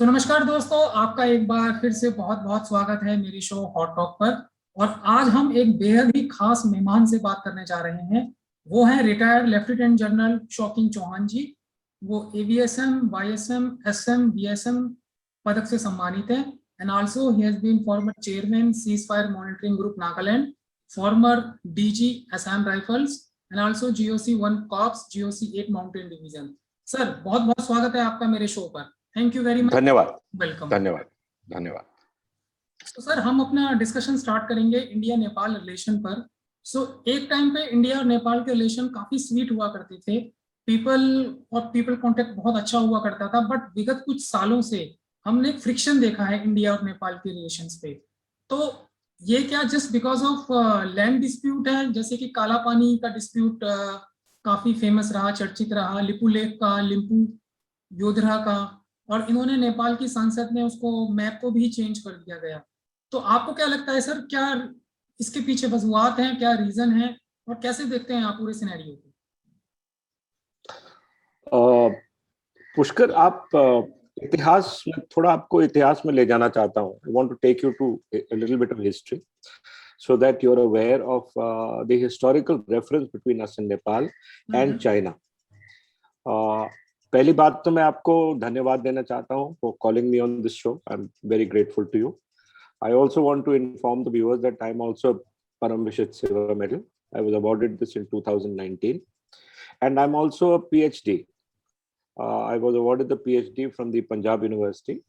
नमस्कार दोस्तों, आपका एक बार फिर से बहुत बहुत स्वागत है मेरी शो हॉट टॉक पर। और आज हम एक बेहद ही खास मेहमान से बात करने जा रहे हैं। वो हैं retired lieutenant general Shaukin Chauhan ji. वो एवीएसएम, वाईएसएम, एसएम, बीएसएम पदक से सम्मानित हैं। And also he has been former chairman ceasefire monitoring group Nagaland, former DG Assam rifles, and also GOC 1 corps, GOC 8 mountain division. Sir, बहुत बहुत स्वागत है आपका मेरे शो पर। Thank you very much. धन्यवाद। वेलकम। धन्यवाद। धन्यवाद। सर, हम अपना डिस्कशन स्टार्ट करेंगे इंडिया नेपाल रिलेशन पर। एक टाइम पे इंडिया और नेपाल के रिलेशन काफी स्वीट हुआ करते थे। पीपल और पीपल कांटेक्ट बहुत अच्छा हुआ करता था, बट विगत कुछ सालों से हमने फ्रिक्शन देखा है इंडिया और नेपाल के रिलेशंस पे। तो ये क्या just because of land dispute है, जैसे कि काला पानी का डिस्प्यूट काफी फेमस रहा, चर्चित रहा, लिपुलेख का, लिम्पू योधरा का। और इन्होंने नेपाल की संसद में उसको मैप को भी चेंज कर दिया गया। तो आपको क्या लगता है सर, क्या इसके पीछे वजूहात हैं, क्या रीजन है, और कैसे देखते हैं आप पूरे सिनेरियो को? पुष्कर, आप इतिहास में थोड़ा आपको इतिहास में ले जाना चाहता हूँ. I want to take you to a little bit of history so that you're aware of the historical reference between us and Nepal and China. पहली बात तो मैं आपको धन्यवाद देना चाहता हूँ for calling me on this show. I'm very grateful to you. I also want to inform the viewers that I'm also a Param Vishit Silver Medal. I was awarded this in 2019, and I'm also a PhD. I was awarded the PhD from the Punjab University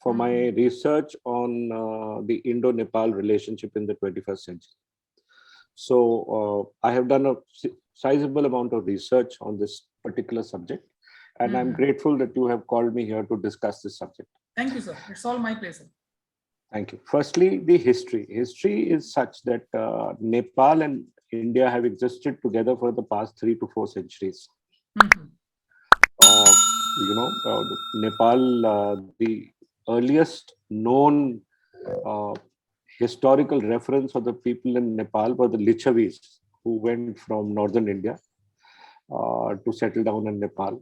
for my research on the Indo-Nepal relationship in the 21st century. So I have done a sizable amount of research on this particular subject, and I'm grateful that you have called me here to discuss this subject. Thank you, sir. It's all my pleasure. Thank you. Firstly, the history. History is such that Nepal and India have existed together for the past 3 to 4 centuries. Nepal, the earliest known historical reference of the people in Nepal were the Lichavis, who went from northern India to settle down in Nepal.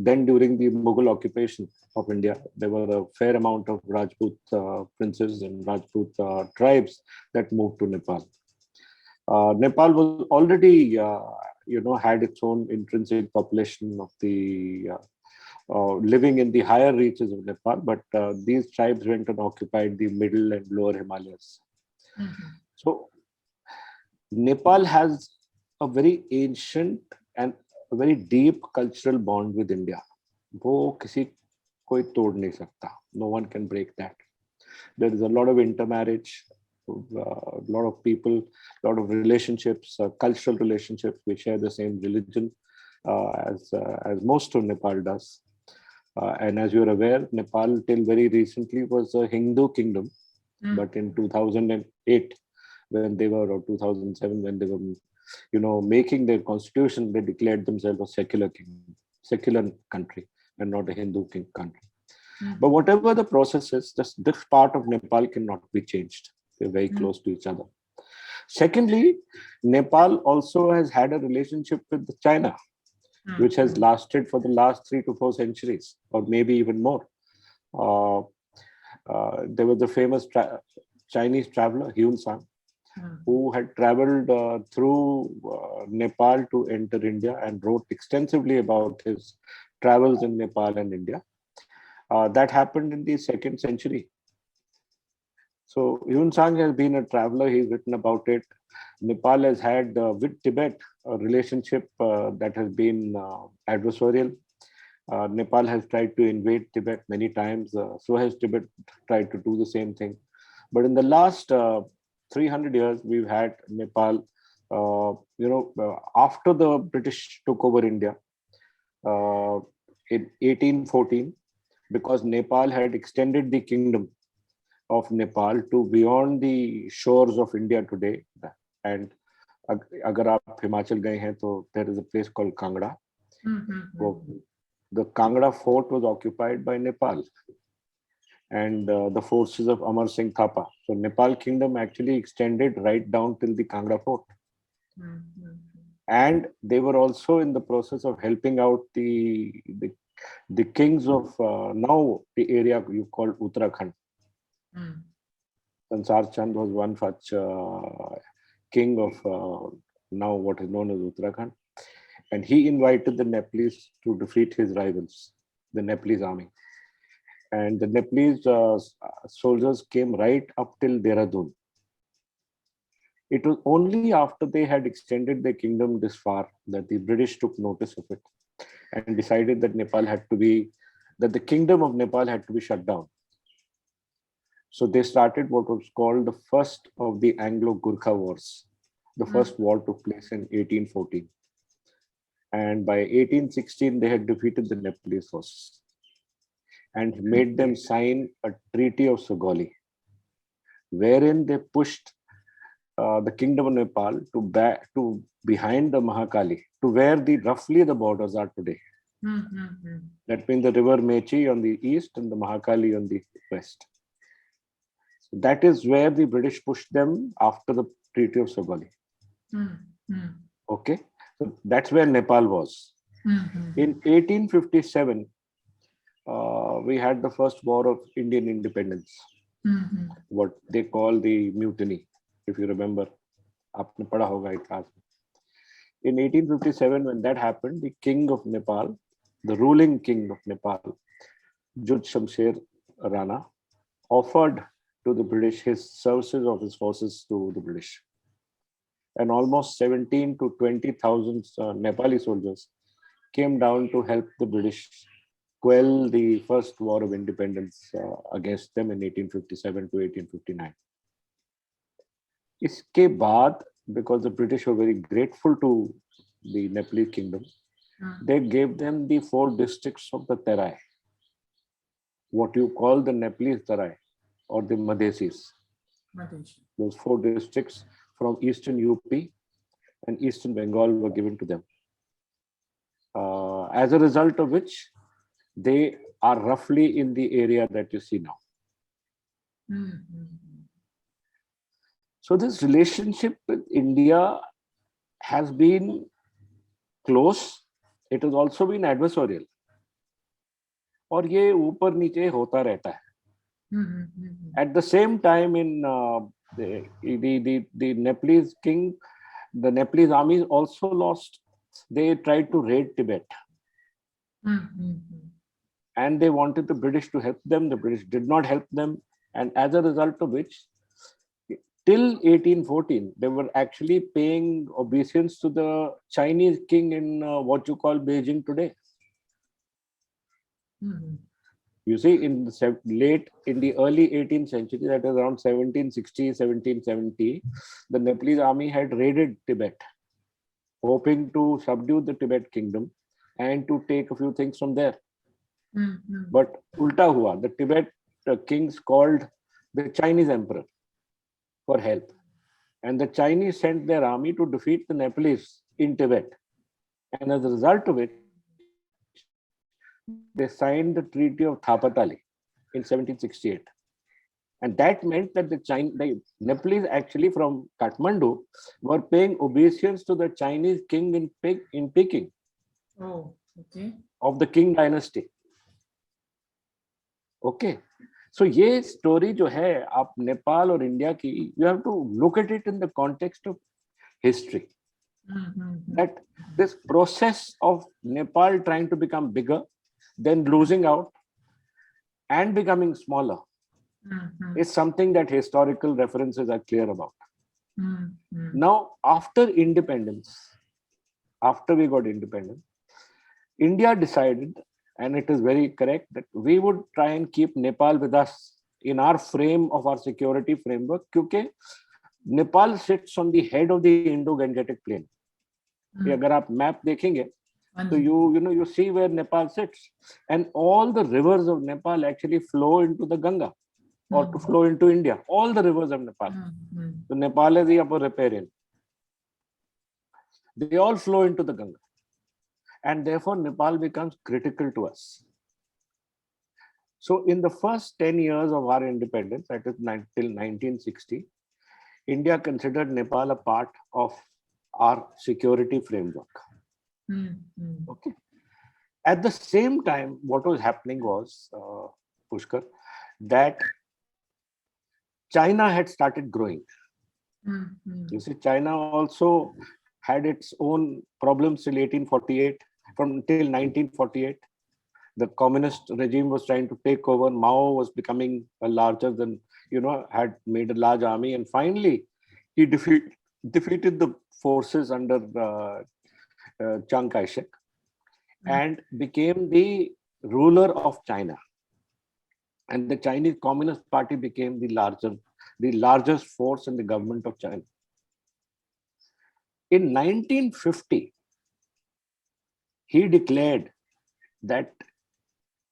Then during the Mughal occupation of India, there were a fair amount of Rajput princes and Rajput tribes that moved to Nepal. Nepal was already, had its own intrinsic population of the living in the higher reaches of Nepal, but these tribes went and occupied the middle and lower Himalayas. So Nepal has a very ancient and a very deep cultural bond with India. वो किसी कोई तोड़ नहीं सकता. No one can break that. There is a lot of intermarriage, a lot of people, a lot of relationships, cultural relationships. We share the same religion as most of Nepal does. And as you're aware, Nepal till very recently was a Hindu kingdom, but in 2008, when they were, or 2007, when they were, making their constitution, they declared themselves a secular country, and not a Hindu country. But whatever the process is, just this part of Nepal cannot be changed. They're very close to each other. Secondly, Nepal also has had a relationship with China, which has lasted for the last 3 to 4 centuries, or maybe even more. There was a famous Chinese traveler, Hyun Sang, who had traveled through Nepal to enter India and wrote extensively about his travels in Nepal and India. That happened in the 2nd century. So Hyun Sang has been a traveler. He's written about it. Nepal has had with Tibet a relationship that has been adversarial. Nepal has tried to invade Tibet many times. So has Tibet tried to do the same thing. But in the last 300 years, we've had Nepal, after the British took over India in 1814, because Nepal had extended the kingdom of Nepal to beyond the shores of India today. And agar aap Himachal gaye hain, to there is a place called Kangra. The Kangra fort was occupied by Nepal and the forces of Amar Singh Thapa. So Nepal kingdom actually extended right down till the Kangra fort. And they were also in the process of helping out the The kings of now the area you call Uttarakhand. Sansar Chand was one such king of now what is known as Uttarakhand. And he invited the Nepalese to defeat his rivals, the Nepalese army. And the Nepalese soldiers came right up till Dehradun. It was only after they had extended their kingdom this far that the British took notice of it and decided that the kingdom of Nepal had to be shut down. So they started what was called the first of the Anglo-Gurkha Wars. The first war took place in 1814. And by 1816, they had defeated the Nepalese forces and made them sign a Treaty of Sugauli, wherein they pushed the kingdom of Nepal to behind the Mahakali, to where roughly the borders are today. That means the river Mechi on the east and the Mahakali on the west. So that is where the British pushed them after the Treaty of Sugauli. Okay, so that's where Nepal was. In 1857, we had the first war of Indian independence, what they call the mutiny, if you remember. Aapne padha hoga itihas. In 1857, when that happened, the king of Nepal, the ruling king of Nepal, Judh Shamsher Rana, offered to the British his services of his forces to the British. And almost 17 to 20,000 Nepali soldiers came down to help the British quell the first war of independence against them in 1857 to 1859. Iske baad, because the British were very grateful to the Nepalese kingdom, they gave them the 4 districts of the Terai, what you call the Nepalese Terai or the Madhesis. Those 4 districts from eastern UP and eastern Bengal were given to them. As a result of which, they are roughly in the area that you see now. So this relationship with India has been close. It has also been adversarial. और ये ऊपर नीचे होता रहता है. At the same time, in the Nepalese king, the Nepalese army also lost. They tried to raid Tibet. And they wanted the British to help them. The British did not help them. And as a result of which, till 1814, they were actually paying obeisance to the Chinese king in what you call Beijing today. You see, in the early 18th century, that is around 1760, 1770, the Nepalese army had raided Tibet, hoping to subdue the Tibet kingdom and to take a few things from there. But ulta hua, the Tibet kings called the Chinese emperor for help. And the Chinese sent their army to defeat the Nepalese in Tibet. And as a result of it, they signed the Treaty of Thapatali in 1768. And that meant that the Nepalese actually from Kathmandu were paying obeisance to the Chinese king in Peking. Oh, okay. Of the Qing dynasty. Okay. So ये story जो है आप नेपाल और India की, you have to look at it in the context of history. That this process of Nepal trying to become bigger, then losing out and becoming smaller is something that historical references are clear about. Now, after independence, after we got independent, India decided, and it is very correct, that we would try and keep Nepal with us in our frame of our security framework, because Nepal sits on the head of the Indo-Gangetic plain. Agar aap map dekhenge, so you see where Nepal sits, and all the rivers of Nepal actually flow into the Ganga or to flow into India. All the rivers of Nepal. So Nepal is the upper riparian. They all flow into the Ganga. And therefore, Nepal becomes critical to us. So in the first 10 years of our independence, that is till 1960, India considered Nepal a part of our security framework. Okay. At the same time, what was happening was, Pushkar, that China had started growing. You see, China also had its own problems till 1848, from till 1948. The communist regime was trying to take over. Mao was becoming a larger than, had made a large army. And finally, he defeated the forces under Chiang Kai-shek and became the ruler of China. And the Chinese Communist Party became the largest force in the government of China. In 1950, he declared that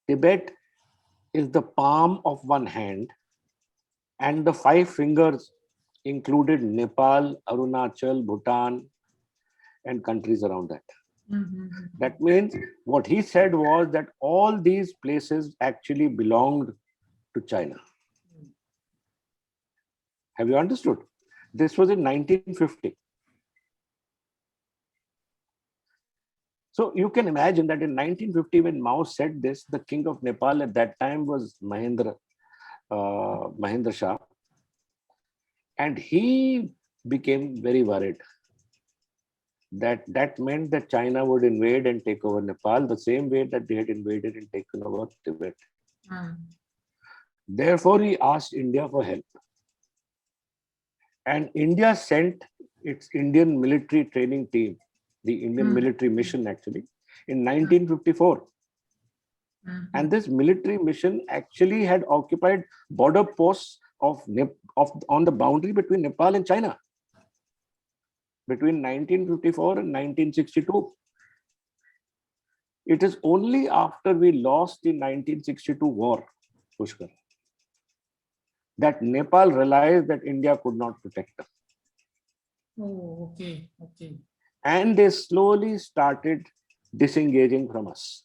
Tibet is the palm of one hand, and the 5 fingers included Nepal, Arunachal, Bhutan, and countries around that. That means what he said was that all these places actually belonged to China. Have you understood? This was in 1950. So you can imagine that in 1950, when Mao said this, the king of Nepal at that time was Mahendra Shah. And he became very worried that meant that China would invade and take over Nepal the same way that they had invaded and taken over Tibet. Therefore, he asked India for help. And India sent its Indian military training team, the Indian military mission actually, in 1954. And this military mission actually had occupied border posts on the boundary between Nepal and China between 1954 and 1962. It is only after we lost the 1962 war, Pushkar, that Nepal realized that India could not protect them. Oh, okay. And they slowly started disengaging from us.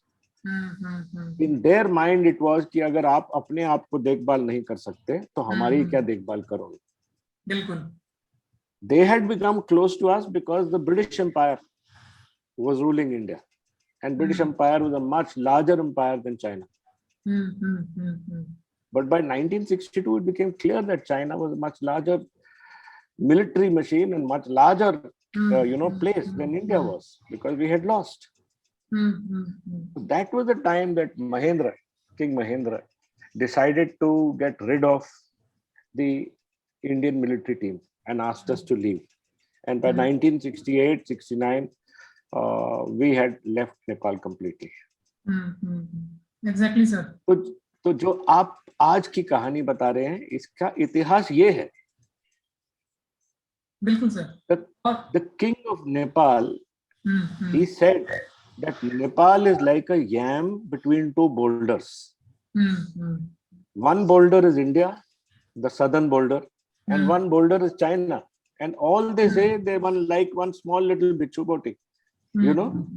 In their mind, it was कि अगर आप अपने आप को देखभाल नहीं कर सकते, तो हमारी क्या देखभाल करोगे? बिल्कुल. They had become close to us because the British Empire was ruling India, and British Empire was a much larger empire than China. But by 1962, it became clear that China was a much larger military machine and much larger, place than India was, because we had lost. That was the time that King Mahendra, decided to get rid of the Indian military team and asked us to leave. And by 1968-69, we had left Nepal completely. Exactly, sir. तो जो आप आज की कहानी बता रहे हैं, इसका इतिहास ये है. बिल्कुल sir. The king of Nepal, he said that Nepal is like a yam between 2 boulders. One boulder is India, the southern boulder, and one boulder is China. And all they say, they want like one small little bichu boti,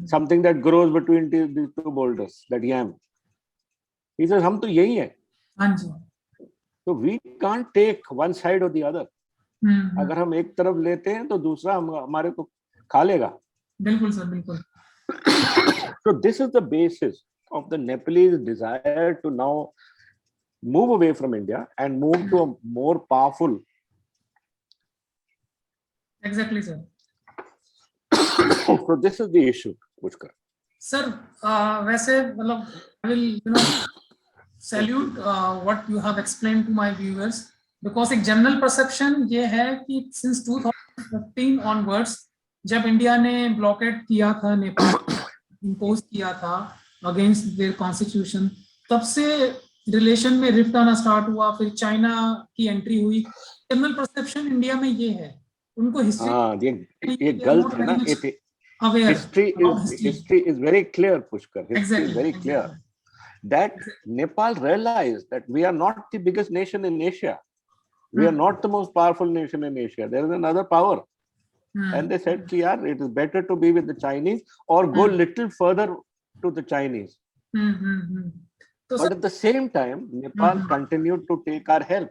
something that grows between these 2 boulders, that yam. He says, हम तो यही है. So we can't take one side or the other. अगर हम एक तरफ लेते हैं तो दूसरा हमारे को खा लेगा. बिल्कुल सर, बिल्कुल. So this is the basis of the Nepalese desire to now move away from India and move to a more powerful. Exactly, sir. So this is the issue, Pushkar. Sir, वैसे मतलब I will salute what you have explained to my viewers, because एक general perception ये है कि since 2015 onwards, जब India ने blockade किया था, नेपाल इम्पोज किया था अगेंस्ट देयर कॉन्स्टिट्यूशन, तब से रिलेशन में रिफ्ट आना स्टार्ट हुआ. फिर चाइना की एंट्री हुई. जनरल परसेप्शन इंडिया में ये है. उनको हिस्ट्री ये गलत है ना. History is very clear, Pushkar. History is very clear that Nepal realized that we are not the biggest nation in Asia. We are not the most powerful nation in Asia. There is another power. And they said, it is better to be with the Chinese or go little further to the Chinese. But at the same time, Nepal continued to take our help.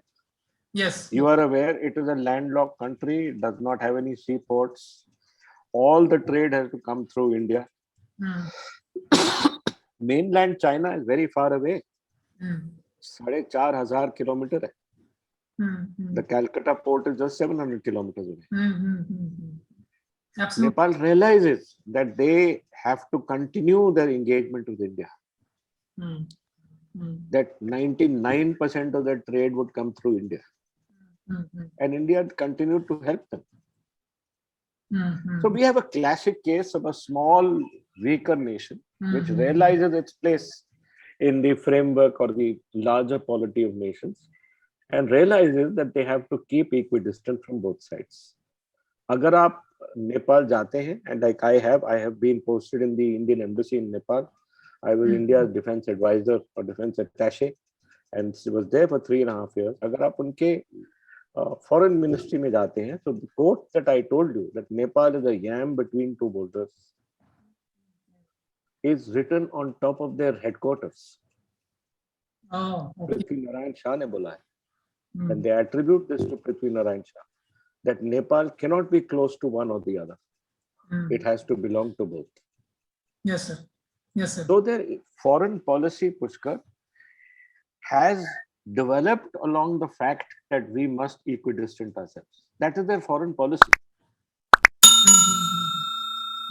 Yes. You are aware, it is a landlocked country. It does not have any seaports. All the trade has to come through India. Mainland China is very far away. Hmm. 4,500 kilometers है. Hmm. The Calcutta port is just 700 kilometers away. Absolutely. Nepal realizes that they have to continue their engagement with India. That 99% of their trade would come through India. And India continued to help them. So we have a classic case of a small, weaker nation which realizes its place in the framework or the larger polity of nations and realizes that they have to keep equidistant from both sides. अगर आप नेपाल जाते हैं, and like I have been posted in the Indian embassy in Nepal. I was India's defense advisor or defense attaché, and was there for 3.5 years. अगर आप उनके foreign ministry में जाते हैं, so the quote that I told you, that Nepal is a yam between two boulders, is written on top of their headquarters. Oh, okay. Prithvi Narayan Shah ने बोला है, and they attribute this to Prithvi Narayan Shah, that Nepal cannot be close to one or the other. It has to belong to both. Yes, sir. Yes, sir. So their foreign policy, Pushkar, has developed along the fact that we must equidistant ourselves. That is their foreign policy.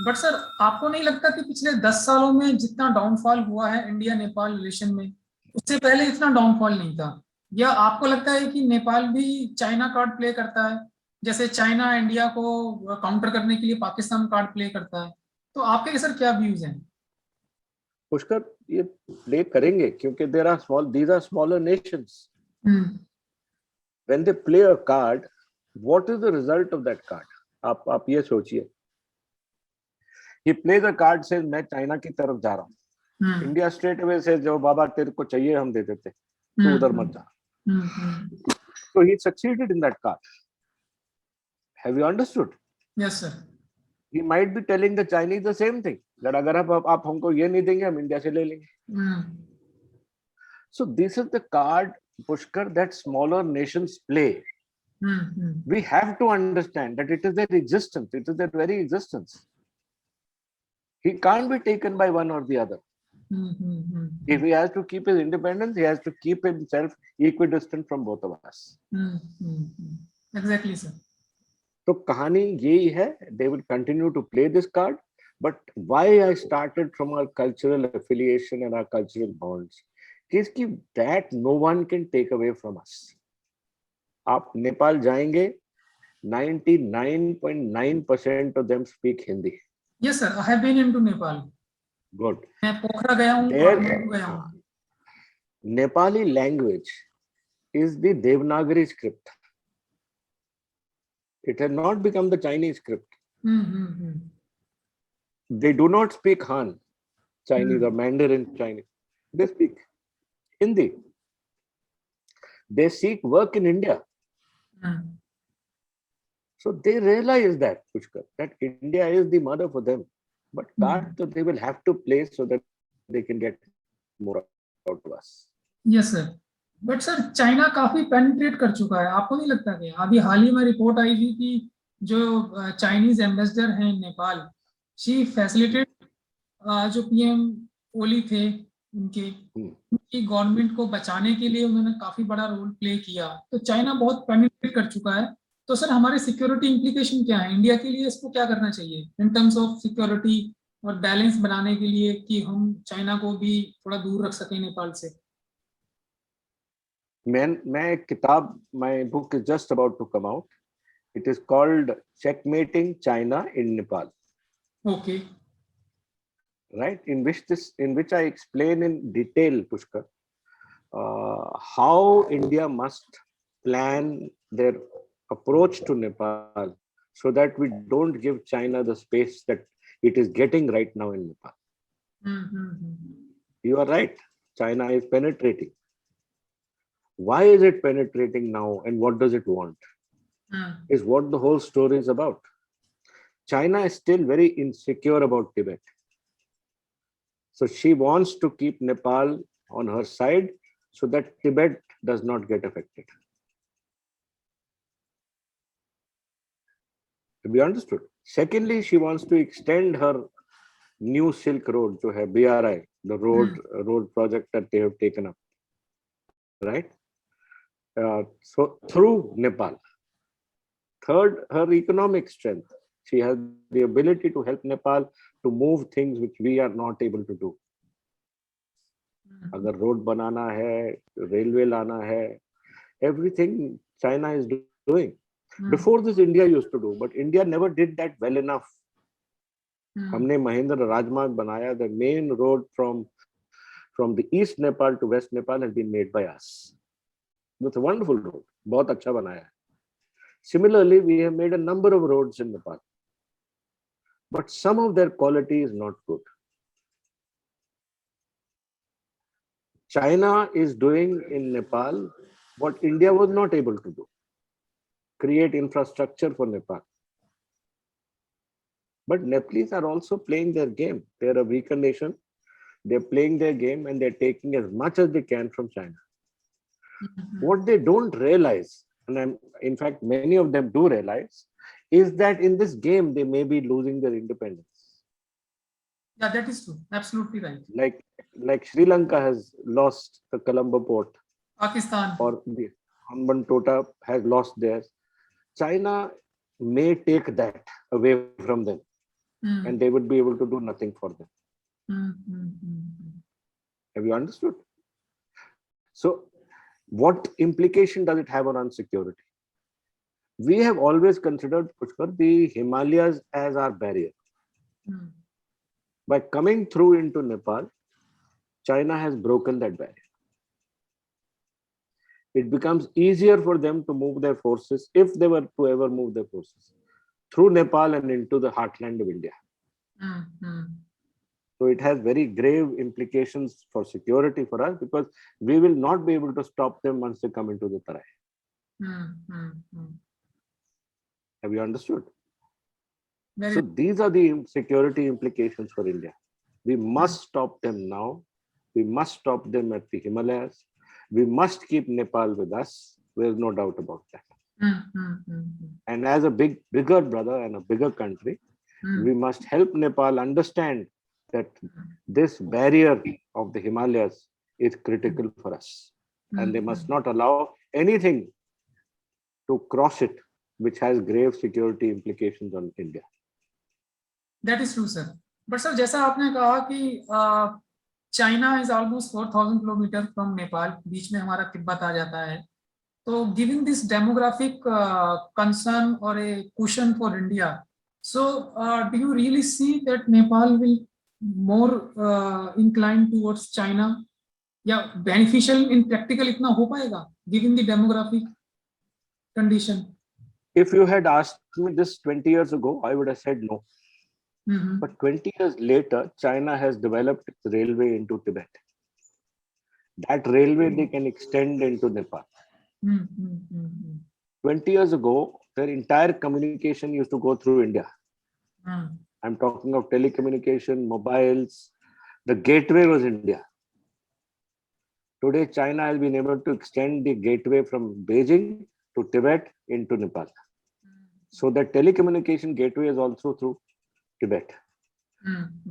But sir, आपको नहीं लगता कि पिछले 10 सालों में जितना downfall हुआ है इंडिया नेपाल रिलेशन में, उससे पहले इतना डाउनफॉल नहीं था? या आपको लगता है कि नेपाल भी चाइना कार्ड प्ले करता है, जैसे चाइना इंडिया को काउंटर करने के लिए पाकिस्तान कार्ड प्ले करता है? तो आपके सर क्या व्यूज हैं? पुष्कर, ये प्ले करेंगे क्योंकि these are smaller nations. When they play a card, what is the result of that card? आप ये सोचिए. He plays a card, says मैं चाइना की तरफ जा रहा हूँ. India straight away says जो बाबा तेरे को चाहिए हम दे देते, तू उधर मत जा. So he succeeded in that card. Have you understood? Yes, sir. He might be telling the Chinese the same thing, that अगर आप हमको ये नहीं देंगे, हम इंडिया से ले लेंगे. So this is the card, Pushkar, that smaller nations play. We have to understand that it is their existence. It is their very existence. He can't be taken by one or the other. If he has to keep his independence, he has to keep himself equidistant from both of us. Exactly, sir. So कहानी यही है. They will continue to play this card. But why I started from our cultural affiliation and our cultural bonds is that no one can take away from us. आप नेपाल जाएंगे, 99.9% of them speak Hindi. Yes, sir. I have been into Nepal. Good. मैं पोखरा गया हूँ, गया हूँ. Nepali language is the Devanagari script. It has not become the Chinese script. They do not speak Han, Chinese or Mandarin Chinese. They speak Hindi. They seek work in India. So they realize that, Pushkar, that India is the mother for them. But that they will have to play so that they can get more out to us. Yes, sir. But sir, China काफी penetrate कर चुका है. आपको नहीं लगता कि अभी हाल ही में रिपोर्ट आई थी कि जो चाइनीज एम्बेसडर हैं नेपाल, शी फैसिलिटेट जो पीएम ओली थे उनकी गवर्नमेंट को बचाने के लिए उन्होंने काफी बड़ा रोल प्ले किया. तो चाइना बहुत पेनिट्रेट कर चुका है. तो सर, हमारे सिक्योरिटी इंप्लीकेशन क्या है इंडिया के लिए? इसको क्या करना चाहिए इन टर्म्स ऑफ सिक्योरिटी और बैलेंस बनाने के लिए कि हम चाइना को भी थोड़ा दूर रख सकें नेपाल से? मैं एक किताब, my book is just about to come out. It is called Checkmating China in Nepal. Okay. Right, in which I explain in detail, Pushkar, how India must plan their approach to Nepal so that we don't give China the space that it is getting right now in Nepal. You are right. China is penetrating. Why is it penetrating now and what does it want? Is what the whole story is about. China is still very insecure about Tibet. So she wants to keep Nepal on her side so that Tibet does not get affected. To be understood. Secondly, she wants to extend her new Silk Road, जो है BRI, the road project that they have taken up, right? So through Nepal. Third, her economic strength. She has the ability to help Nepal to move things which we are not able to do. अगर road बनाना है, railway लाना है, everything China is doing. Before this, India used to do, but India never did that well enough. हमने महेंद्र राजमार्ग बनाया. The main road from the East Nepal to West Nepal has been made by us. It's a wonderful road. बहुत अच्छा बनाया है. Similarly, we have made a number of roads in Nepal, but some of their quality is not good. China is doing in Nepal what India was not able to do: create infrastructure for Nepal. But Nepalese are also playing their game. They are a weaker nation. They're playing their game and they're taking as much as they can from China. What they don't realize, and in fact, many of them do realize, is that in this game, they may be losing their independence. Yeah, that is true. Absolutely right. Like Sri Lanka has lost the Colombo port. Pakistan. Or the Hambantota has lost theirs. China may take that away from them. And they would be able to do nothing for them. Have you understood? So, what implication does it have on security? We have always considered, Pushkar, the Himalayas as our barrier. By coming through into Nepal, China has broken that barrier. It becomes easier for them to move their forces, if they were to ever move their forces, through Nepal and into the heartland of India. So it has very grave implications for security for us, because we will not be able to stop them once they come into the Tarai. Have you understood? So these are the security implications for India. We must stop them now. We must stop them at the Himalayas. We must keep Nepal with us. There's no doubt about that. And as a bigger brother and a bigger country, we must help Nepal understand that this barrier of the Himalayas is critical for us. And they must not allow anything to cross it, which has grave security implications on India. That is true, sir. But sir, जैसा आपने कहा कि China is almost 4,000 kilometers from Nepal, बीच में हमारा तिब्बत आ जाता है. So, given this demographic concern or a cushion for India, so do you really see that Nepal will more inclined towards China? Yeah, beneficial in practical इतना हो पाएगा, given the demographic condition? If you had asked me this 20 years ago, I would have said no. But 20 years later, China has developed its railway into Tibet. That railway they can extend into Nepal. 20 years ago, their entire communication used to go through India. I'm talking of telecommunication, mobiles. The gateway was India. Today, China has been able to extend the gateway from Beijing to Tibet into Nepal. So the telecommunication gateway is also through Tibet.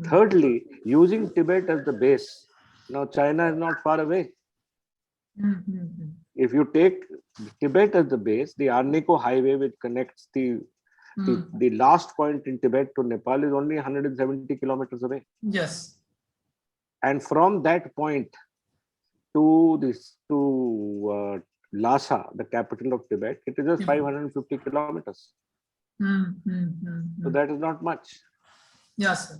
Thirdly, using Tibet as the base. Now China is not far away. If you take Tibet as the base, the Arniko highway, which connects the last point in Tibet to Nepal, is only 170 kilometers away. Yes. And from that point to Lhasa, the capital of Tibet, it is just 550 kilometers. So that is not much. Yes, sir.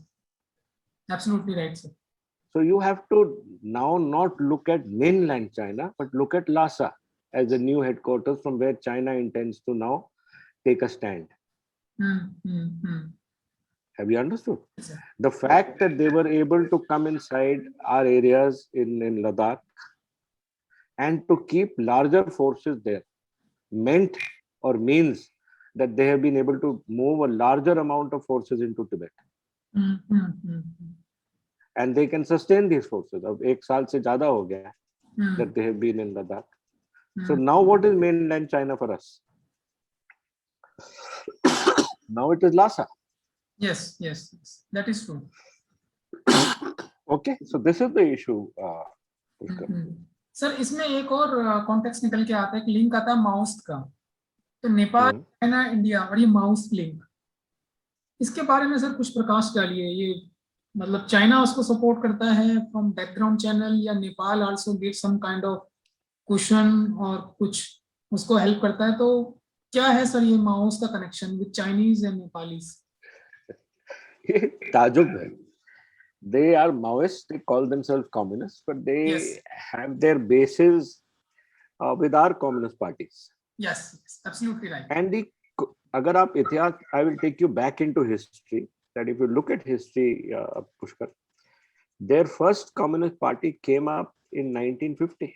Absolutely right, sir. So you have to now not look at mainland China, but look at Lhasa as the new headquarters from where China intends to now take a stand. Have you understood? Yes, sir. The fact that they were able to come inside our areas in Ladakh and to keep larger forces there meant or means that they have been able to move a larger amount of forces into Tibet. And they can sustain these forces. Of 1 saal se zyada ho gaya that they have been in Ladakh. So now what is mainland China for us? Now it is Lhasa. Yes, that is true. Okay, so this is the issue. Pushkar. Sir इसमें एक और context निकल के आता है, एक link आता है माओस्ट का। तो नेपाल, चाइना, इंडिया और ये माओस्ट लिंक, इसके बारे में सर कुछ प्रकाश डालिए। ये मतलब चाइना उसको सपोर्ट करता है फ्रॉम बैकग्राउंड चैनल, या Nepal also give some kind of cushion और कुछ उसको हेल्प करता है? तो क्या है सर ये माओस का connection with Chinese and Nepalese? ये ताजुब है। They are Maoists, they call themselves communists, but they Yes. have their bases with our communist parties. Yes, yes, absolutely right. And agar aap itihas, I will take you back into history, that if you look at history, Pushkar, their first communist party came up in 1950,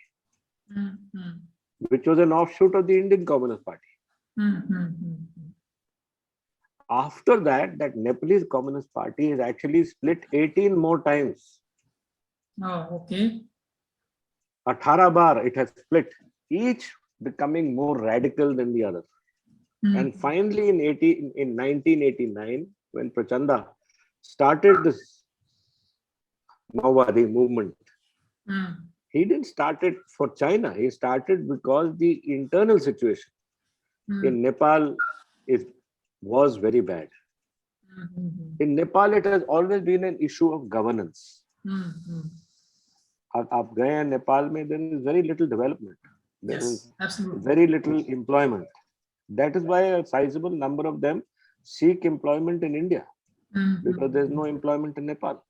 which was an offshoot of the Indian Communist Party. After that, that Nepalese Communist Party is actually split 18 more times. Oh, okay. 18 bar it has split, each becoming more radical than the other. And finally in 1989, when Prachanda started this Maowadi movement, he didn't start it for China. He started because the internal situation in Nepal was very bad. In Nepal, it has always been an issue of governance. Aap gaye hain Nepal mein, there is very little development. There is very little employment. That is why a sizable number of them seek employment in India, because there is no employment in Nepal.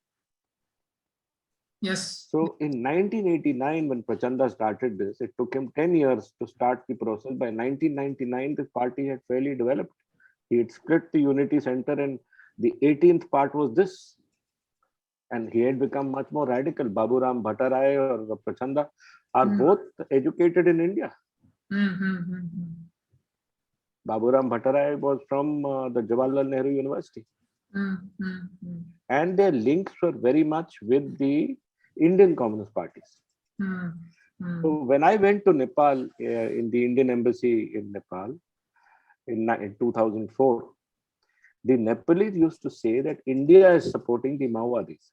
Yes. So in 1989, when Prachanda started this, it took him 10 years to start the process. By 1999, this party had fairly developed. He had split the unity center, and the 18th part was this. And he had become much more radical. Baburam Bhattarai or Prachanda are both educated in India. Baburam Bhattarai was from the Jawaharlal Nehru University. And their links were very much with the Indian Communist parties. So when I went to Nepal, in the Indian embassy in Nepal, in 2004, the Nepalese used to say that India is supporting the Maowadis.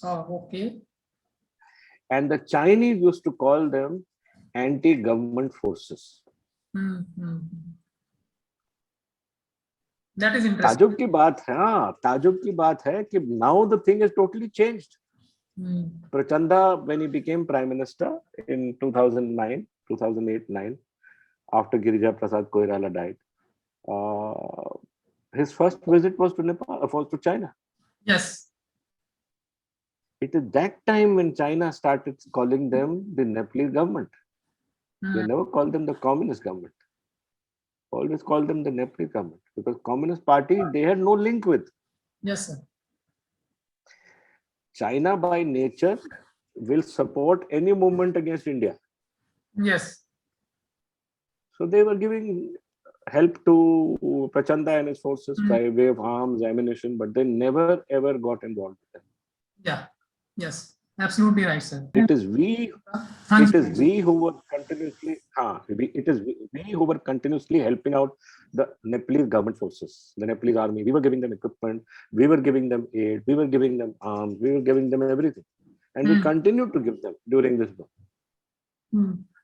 Oh, okay. And the Chinese used to call them anti-government forces. That is interesting. ताजुब की बात है, हाँ, ताजुब की बात है कि now the thing is totally changed. Prachanda, when he became Prime Minister in 2008-9, after Girija Prasad Koirala died, his first visit was to Nepal, was to China. Yes. It is that time when China started calling them the Nepalese government. They never called them the communist government. Always called them the Nepalese government, because Communist Party they had no link with. Yes, sir. China by nature will support any movement against India. Yes. So they were giving help to Prachanda and his forces by way of arms, ammunition, but they never ever got involved with them. Yeah. Yes. Absolutely right, sir. It is we who were continuously, who were continuously helping out the Nepalese government forces, the Nepalese army. We were giving them equipment, we were giving them aid, we were giving them arms, we were giving them everything, and we continued to give them during this war.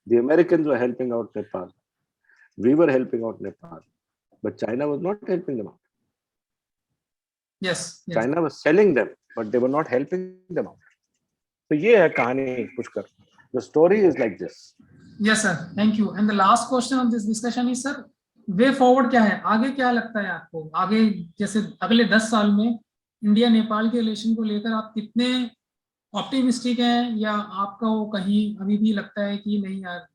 The Americans were helping out Nepal, we were helping out Nepal, but China was not helping them out. Yes. China was selling them, but they were not helping them out. So ये है कहानी Pushkar. The story is like this. Yes, sir. Thank you. And the last question of this discussion is, sir, way forward क्या है? आगे क्या लगता है आपको? आगे जैसे अगले 10 साल में इंडिया नेपाल के रिलेशन को लेकर आप कितने ऑप्टिमिस्टिक हैं, या आपका वो कहीं अभी भी लगता है कि नहीं यार,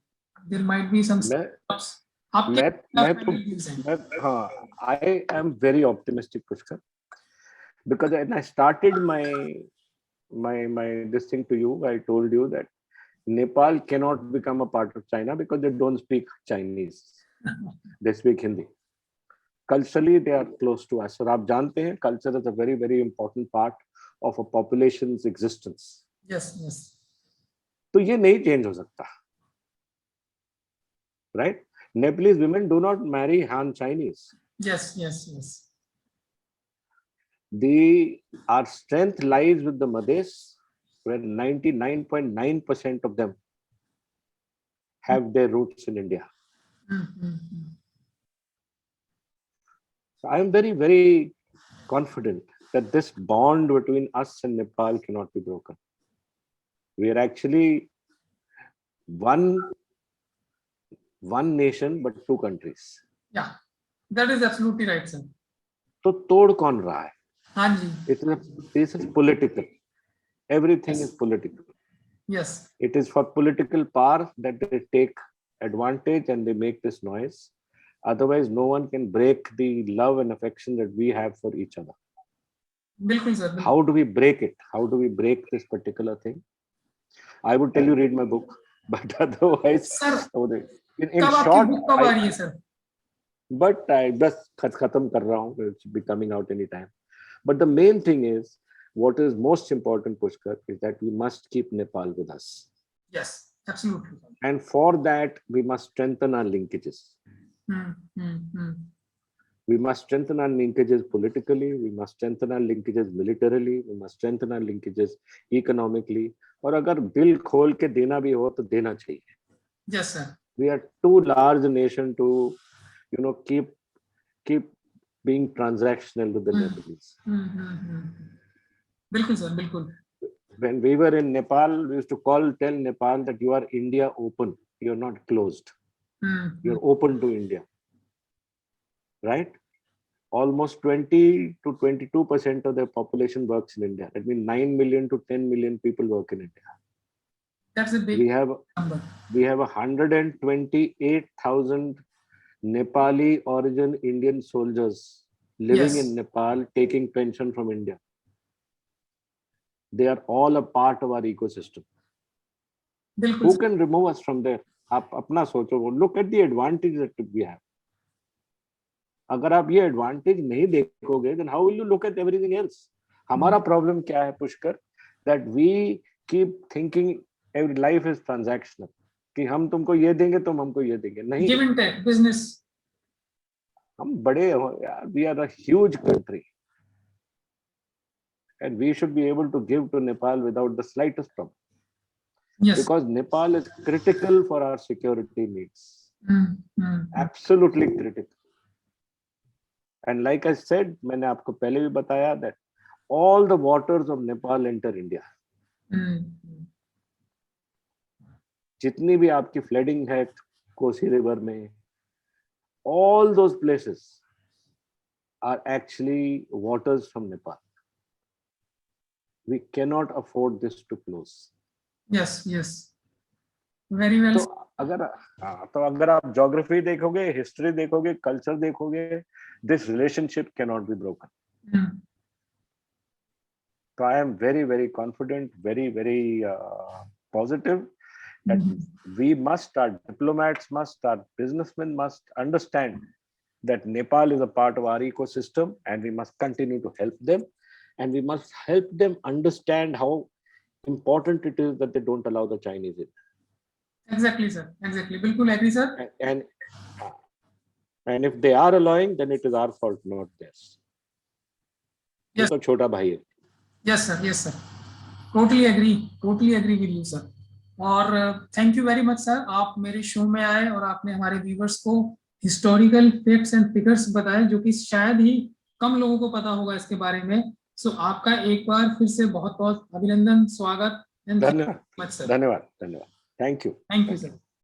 there might be some steps? I am very optimistic, Pushkar, because when I started my this thing to you, I told you that Nepal cannot become a part of China because they don't speak Chinese. They speak Hindi. Culturally, they are close to us. और आप जानते हैं, culture is a very, very important part of a population's existence. Yes, yes. तो ये नहीं change हो सकता, right? Nepalese women do not marry Han Chinese. Yes, yes, yes. Our strength lies with the Madhes, where 99.9% of them have their roots in India. So I am very, very confident that this bond between us and Nepal cannot be broken. We are actually one nation, but two countries. Yeah, that is absolutely right, sir. तो तोड़ कौन रहा है? हाँ जी. This is political. Everything is political. Yes. It is for political power that they take advantage and they make this noise. Otherwise, no one can break the love and affection that we have for each other. बिल्कुल sir. How do we break it? How do we break this particular thing? I would tell you read my book, but otherwise, sir, in short, book कब आ रही है sir? But I just khatam kar raha hu. It should be coming out anytime. But the main thing is, what is most important, Pushkar, is that we must keep Nepal with us. Yes, absolutely. And for that, we must strengthen our linkages. We must strengthen our linkages politically. We must strengthen our linkages militarily. We must strengthen our linkages economically. और अगर दिल खोल के देना भी हो तो देना चाहिए. Yes, sir. We are too large a nation to, keep being transactional with the Nepalese. बिल्कुल sir, बिल्कुल. When we were in Nepal, we used to tell Nepal that you are India open. You are not closed. You are open to India. Right? Almost 20 to 22% of the population works in India. That means 9 million to 10 million people work in India. That's a big number. We have 128,000 Nepali origin Indian soldiers living in Nepal, taking pension from India. They are all a part of our ecosystem. Who can remove us from there? आप अपना सोचो. Look at the advantage that we have. अगर आप ये advantage नहीं देखोगे, then how will you look at everything else? हमारा problem क्या है, Pushkar? That we keep thinking every life is transactional. कि हम तुमको ये देंगे, तुम हमको ये देंगे. नहीं. Give and take, business. हम बड़े हो यार. We are a huge country. And we should be able to give to Nepal without the slightest problem. Yes. Because Nepal is critical for our security needs. Absolutely critical. And like I said, मैंने आपको पहले भी बताया that all the waters of Nepal enter India. जितनी भी आपकी flooding है Kosi river में, all those places are actually waters from Nepal. We cannot afford this to close. Yes, yes. Very well. तो अगर आप geography देखोगे, history देखोगे, culture देखोगे, this relationship cannot be broken. So I am very, very confident, very, very positive that we must, our diplomats must, our businessmen must understand that Nepal is a part of our ecosystem and we must continue to help them. And we must help them understand how important it is that they don't allow the Chinese in. Exactly, sir. Exactly. Bilkul agree, sir. And if they are allowing, then it is our fault, not theirs. Yes. तो छोटा भाई है. Yes, sir. Yes, sir. Totally agree. Totally agree with you, sir. और thank you very much, sir. आप मेरे show में आए और आपने हमारे व्यूवर्स को हिस्टोरिकल फैक्ट्स एंड फिगर्स बताए जो कि शायद ही कम लोगों को पता होगा इसके बारे में. सो आपका एक बार फिर से बहुत बहुत अभिनंदन, स्वागत. धन्यवाद. Thank you.